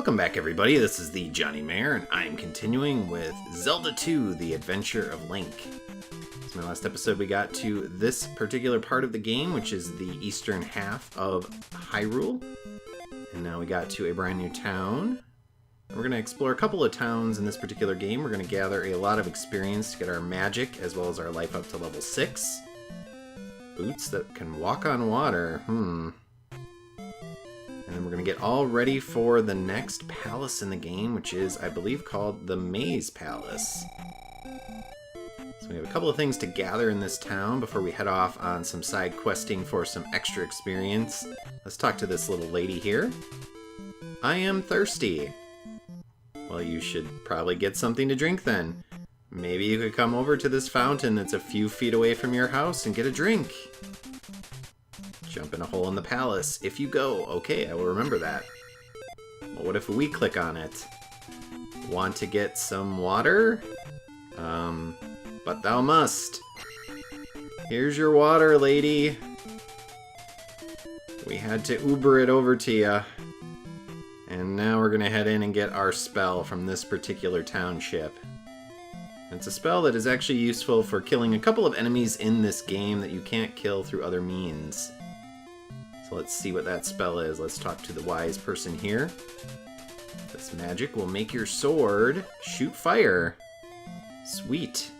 Welcome back, everybody. This is the thejonnymar, and I'm continuing with Zelda 2, The Adventure of Link. In my last episode, we got to this particular part of the game, which is the eastern half of Hyrule. And now we got to a brand new town. We're going to explore a couple of towns in this particular game. We're going to gather a lot of experience to get our magic, as well as our life up to level 6. Boots that can walk on water. And then we're going to get all ready for the next palace in the game, which is, I believe, called the Maze Palace. So we have a couple of things to gather in this town before we head off on some side questing for some extra experience. Let's talk to this little lady here. I am thirsty. Well, you should probably get something to drink then. Maybe you could come over to this fountain that's a few feet away from your house and get a drink. Jump in a hole in the palace. If you go, okay, I will remember that. Well, what if we click on it? Want to get some water? But thou must. Here's your water, lady. We had to Uber it over to ya. And now we're gonna head in and get our spell from this particular township. It's a spell that is actually useful for killing a couple of enemies in this game that you can't kill through other means. So let's see what that spell is. Let's talk to the wise person here. This magic will make your sword shoot fire. Sweet.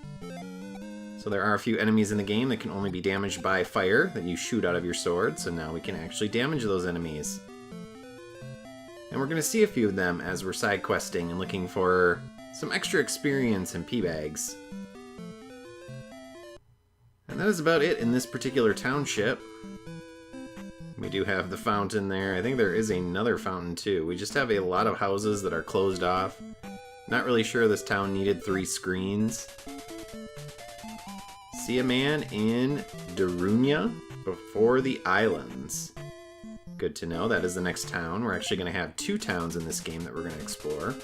So there are a few enemies in the game that can only be damaged by fire that you shoot out of your sword, so now we can actually damage those enemies. And we're going to see a few of them as we're side questing and looking for some extra experience and P-bags. And that is about it in this particular township. We do have the fountain there. I think there is another fountain too. We just have a lot of houses that are closed off. Not really sure this town needed 3 screens. See a man in Darunia before the islands. Good to know. That is the next town. We're actually going to have 2 towns in this game that we're going to explore.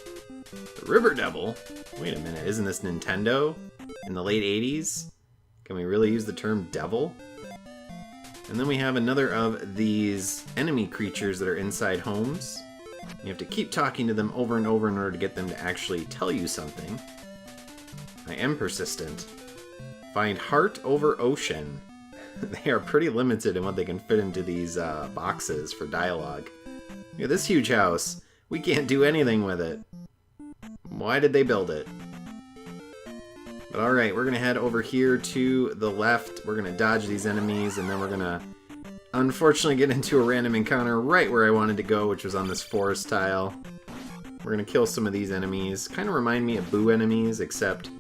The River Devil? Wait a minute, isn't this Nintendo in the late 80s? Can we really use the term devil? And then we have another of these enemy creatures that are inside homes. You have to keep talking to them over and over in order to get them to actually tell you something. I am persistent. Find heart over ocean. They are pretty limited in what they can fit into these boxes for dialogue. Look at this huge house. We can't do anything with it. Why did they build it? But alright, we're going to head over here to the left. We're going to dodge these enemies, and then we're going to unfortunately get into a random encounter right where I wanted to go, which was on this forest tile. We're going to kill some of these enemies. Kind of remind me of Boo enemies, except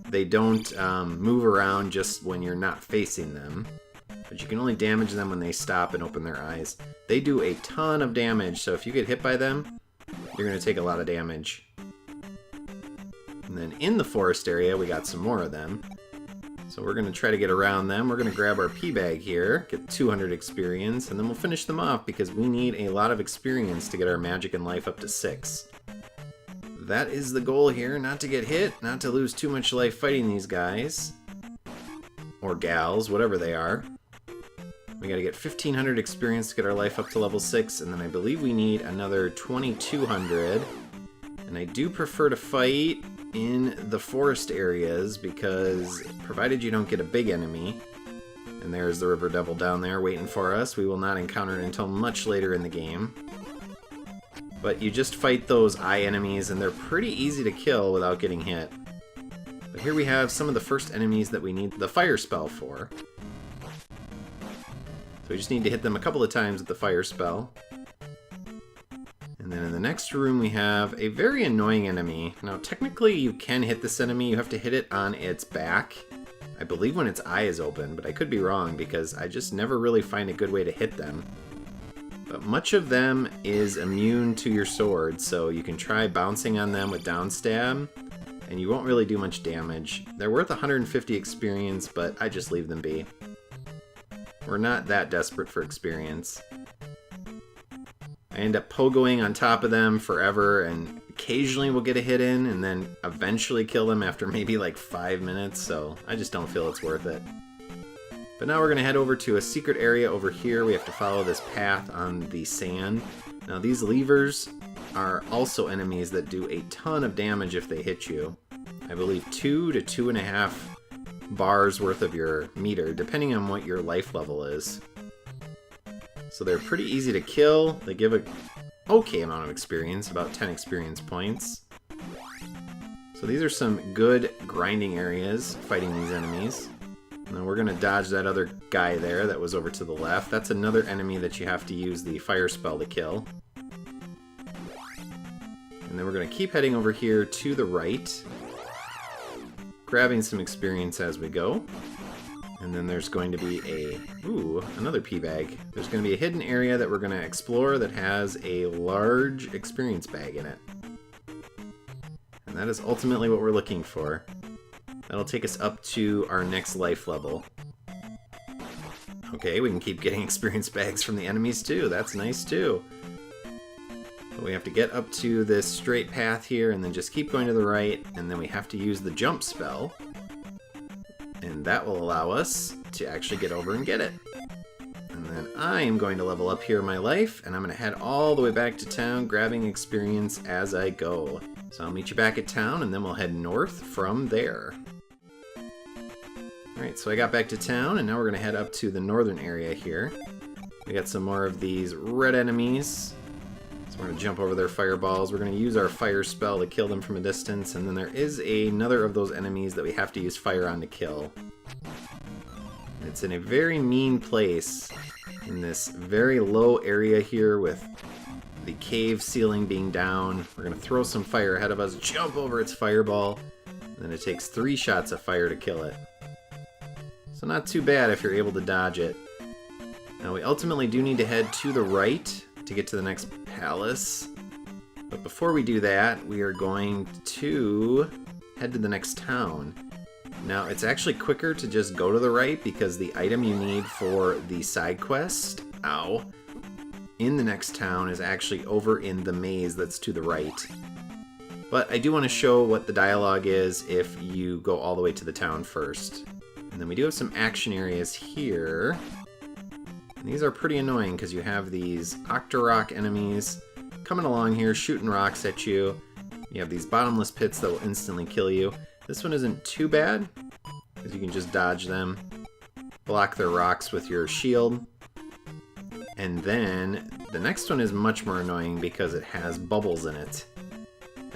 they don't move around just when you're not facing them. But you can only damage them when they stop and open their eyes. They do a ton of damage, so if you get hit by them, you're going to take a lot of damage. And then in the forest area, we got some more of them. So we're going to try to get around them. We're going to grab our P-bag here, get 200 experience, and then we'll finish them off because we need a lot of experience to get our magic and life up to 6. That is the goal here, not to get hit, not to lose too much life fighting these guys. Or gals, whatever they are. We got to get 1,500 experience to get our life up to level 6, and then I believe we need another 2,200. And I do prefer to fight in the forest areas because, provided you don't get a big enemy, and there's the River Devil down there waiting for us, we will not encounter it until much later in the game. But you just fight those eye enemies, and they're pretty easy to kill without getting hit. But here we have some of the first enemies that we need the fire spell for. So we just need to hit them a couple of times with the fire spell. And then in the next room we have a very annoying enemy. Now technically you can hit this enemy, you have to hit it on its back. I believe when its eye is open, but I could be wrong because I just never really find a good way to hit them. But much of them is immune to your sword, so you can try bouncing on them with down stab, and you won't really do much damage. They're worth 150 experience, but I just leave them be. We're not that desperate for experience. I end up pogoing on top of them forever, and occasionally we'll get a hit in, and then eventually kill them after maybe like 5 minutes, so I just don't feel it's worth it. But now we're going to head over to a secret area over here. We have to follow this path on the sand. Now these levers are also enemies that do a ton of damage if they hit you. I believe 2 to 2.5 bars worth of your meter, depending on what your life level is. So they're pretty easy to kill. They give a okay amount of experience, about 10 experience points. So these are some good grinding areas fighting these enemies. And then we're going to dodge that other guy there that was over to the left. That's another enemy that you have to use the fire spell to kill. And then we're going to keep heading over here to the right, grabbing some experience as we go. And then there's going to be another pea bag. There's going to be a hidden area that we're going to explore that has a large experience bag in it. And that is ultimately what we're looking for. That'll take us up to our next life level. Okay, we can keep getting experience bags from the enemies too. That's nice too. But we have to get up to this straight path here and then just keep going to the right, and then we have to use the jump spell. And that will allow us to actually get over and get it. And then I am going to level up here in my life, and I'm going to head all the way back to town, grabbing experience as I go. So I'll meet you back at town, and then we'll head north from there. Alright, so I got back to town, and now we're going to head up to the northern area here. We got some more of these red enemies. So we're going to jump over their fireballs. We're going to use our fire spell to kill them from a distance, and then there is another of those enemies that we have to use fire on to kill. It's in a very mean place, in this very low area here with the cave ceiling being down. We're going to throw some fire ahead of us, jump over its fireball, and then it takes 3 shots of fire to kill it. So not too bad if you're able to dodge it. Now we ultimately do need to head to the right to get to the next palace. But before we do that, we are going to head to the next town. Now it's actually quicker to just go to the right because the item you need for the side quest, in the next town is actually over in the maze that's to the right. But I do want to show what the dialogue is if you go all the way to the town first. And then we do have some action areas here. And these are pretty annoying because you have these Octorok enemies coming along here shooting rocks at you. You have these bottomless pits that will instantly kill you. This one isn't too bad because you can just dodge them, block their rocks with your shield. And then the next one is much more annoying because it has bubbles in it.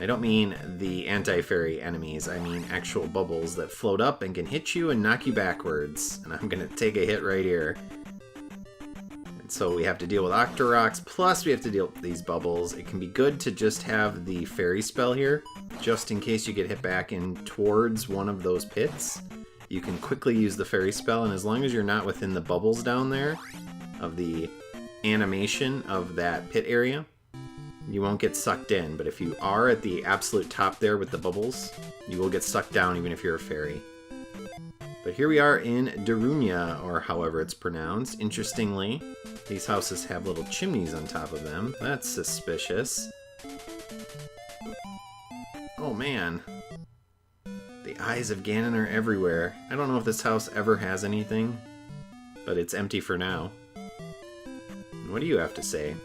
I don't mean the anti-fairy enemies, I mean actual bubbles that float up and can hit you and knock you backwards. And I'm going to take a hit right here. And so we have to deal with Octoroks, plus we have to deal with these bubbles. It can be good to just have the fairy spell here, just in case you get hit back in towards one of those pits. You can quickly use the fairy spell, and as long as you're not within the bubbles down there of the animation of that pit area, you won't get sucked in. But if you are at the absolute top there with the bubbles, you will get sucked down even if you're a fairy. But here we are in Darunia, or however it's pronounced. Interestingly, these houses have little chimneys on top of them. That's suspicious. Oh man. The eyes of Ganon are everywhere. I don't know if this house ever has anything, but it's empty for now. What do you have to say?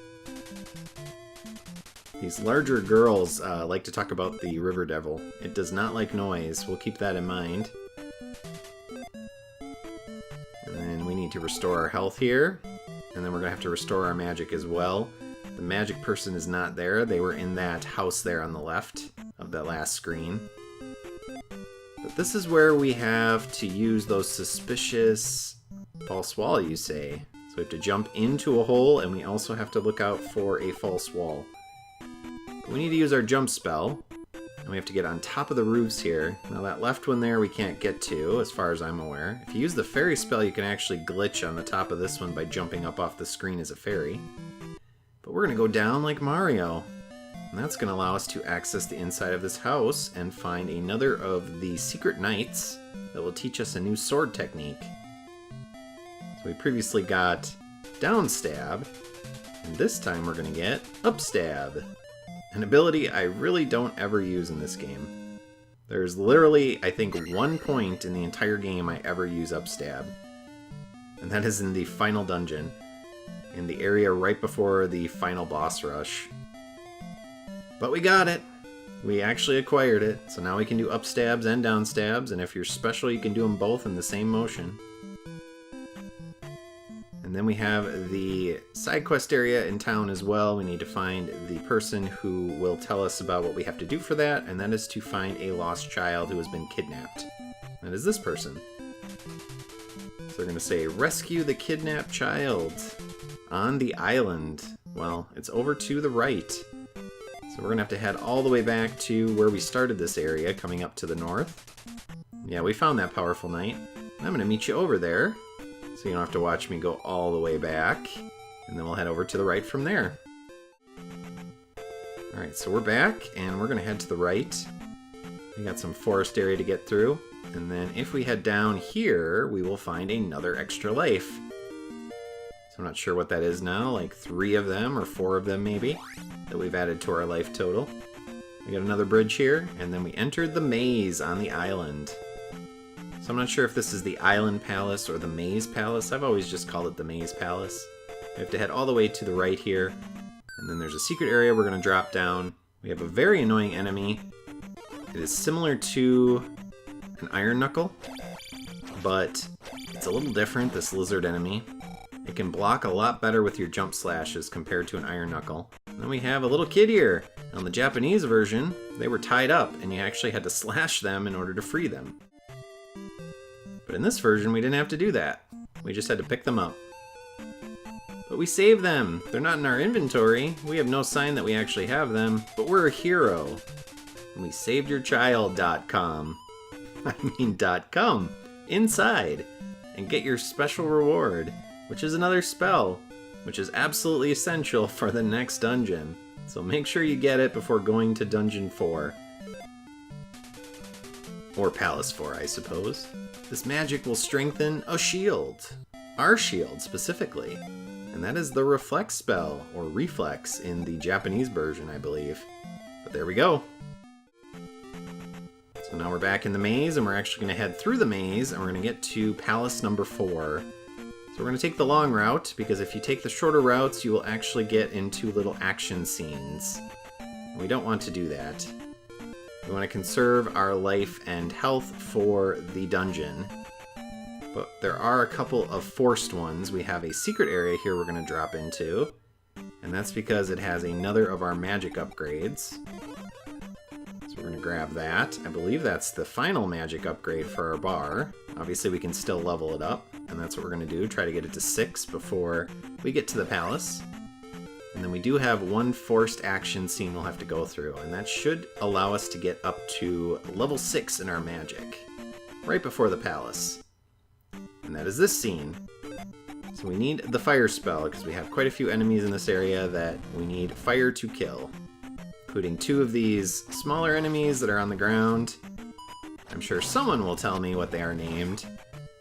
These larger girls like to talk about the River Devil. It does not like noise. We'll keep that in mind. And then we need to restore our health here. And then we're going to have to restore our magic as well. The magic person is not there. They were in that house there on the left of that last screen. But this is where we have to use those suspicious false wall, you say. So we have to jump into a hole, and we also have to look out for a false wall. We need to use our jump spell, and we have to get on top of the roofs here. Now that left one there we can't get to, as far as I'm aware. If you use the fairy spell, you can actually glitch on the top of this one by jumping up off the screen as a fairy. But we're going to go down like Mario. And that's going to allow us to access the inside of this house and find another of the secret knights that will teach us a new sword technique. So we previously got down stab, and this time we're going to get up stab. An ability I really don't ever use in this game. There's literally, I think, one point in the entire game I ever use up stab. And that is in the final dungeon, in the area right before the final boss rush. But we got it! We actually acquired it, so now we can do up stabs and down stabs, and if you're special you can do them both in the same motion. And then we have the side quest area in town as well. We need to find the person who will tell us about what we have to do for that, and that is to find a lost child who has been kidnapped. That is this person. So they're going to say, rescue the kidnapped child on the island. Well, it's over to the right. So we're going to have to head all the way back to where we started this area, coming up to the north. Yeah, we found that powerful knight. I'm going to meet you over there, so you don't have to watch me go all the way back. And then we'll head over to the right from there. Alright, so we're back, and we're going to head to the right. We got some forest area to get through. And then if we head down here, we will find another extra life. So I'm not sure what that is now, like 3 of them or 4 of them maybe, that we've added to our life total. We got another bridge here, and then we entered the maze on the island. So I'm not sure if this is the Island Palace or the Maze Palace. I've always just called it the Maze Palace. We have to head all the way to the right here, and then there's a secret area we're going to drop down. We have a very annoying enemy. It is similar to an Iron Knuckle, but it's a little different, this lizard enemy. It can block a lot better with your jump slashes compared to an Iron Knuckle. And then we have a little kid here. On the Japanese version, they were tied up, and you actually had to slash them in order to free them. But in this version, we didn't have to do that. We just had to pick them up. But we saved them! They're not in our inventory. We have no sign that we actually have them, but we're a hero. And we saved your child.com. I mean .com. Inside. And get your special reward, which is another spell, which is absolutely essential for the next dungeon. So make sure you get it before going to Dungeon 4. Or Palace 4, I suppose. This magic will strengthen a shield. Our shield, specifically. And that is the Reflex spell, or Reflex in the Japanese version, I believe. But there we go. So now we're back in the maze, and we're actually going to head through the maze, and we're going to get to Palace number 4. So we're going to take the long route, because if you take the shorter routes, you will actually get into little action scenes. And we don't want to do that. We want to conserve our life and health for the dungeon. But there are a couple of forced ones. We have a secret area here we're going to drop into, and that's because it has another of our magic upgrades. So we're going to grab that. I believe that's the final magic upgrade for our bar. Obviously we can still level it up, and that's what we're going to do. Try to get it to 6 before we get to the palace. And then we do have one forced action scene we'll have to go through, and that should allow us to get up to level 6 in our magic, right before the palace. And that is this scene. So we need the fire spell, because we have quite a few enemies in this area that we need fire to kill, including 2 of these smaller enemies that are on the ground. I'm sure someone will tell me what they are named.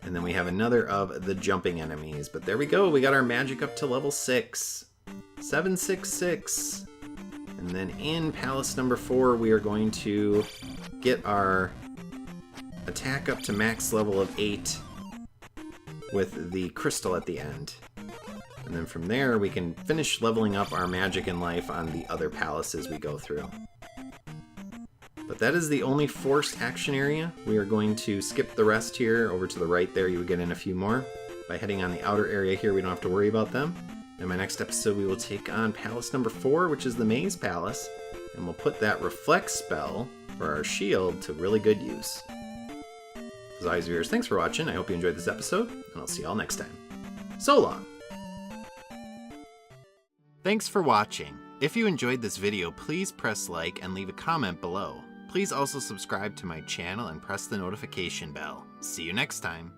And then we have another of the jumping enemies. But there we go, we got our magic up to level 6. 766. And then in Palace number 4, we are going to get our attack up to max level of 8 with the crystal at the end. And then from there, we can finish leveling up our magic and life on the other palaces we go through. But that is the only forced action area. We are going to skip the rest here. Over to the right there, you would get in a few more. By heading on the outer area here, we don't have to worry about them. In my next episode, we will take on Palace number 4, which is the Maze Palace, and we'll put that Reflect spell for our shield to really good use. As always, viewers, thanks for watching. I hope you enjoyed this episode, and I'll see you all next time. So long! Thanks for watching. If you enjoyed this video, please press like and leave a comment below. Please also subscribe to my channel and press the notification bell. See you next time!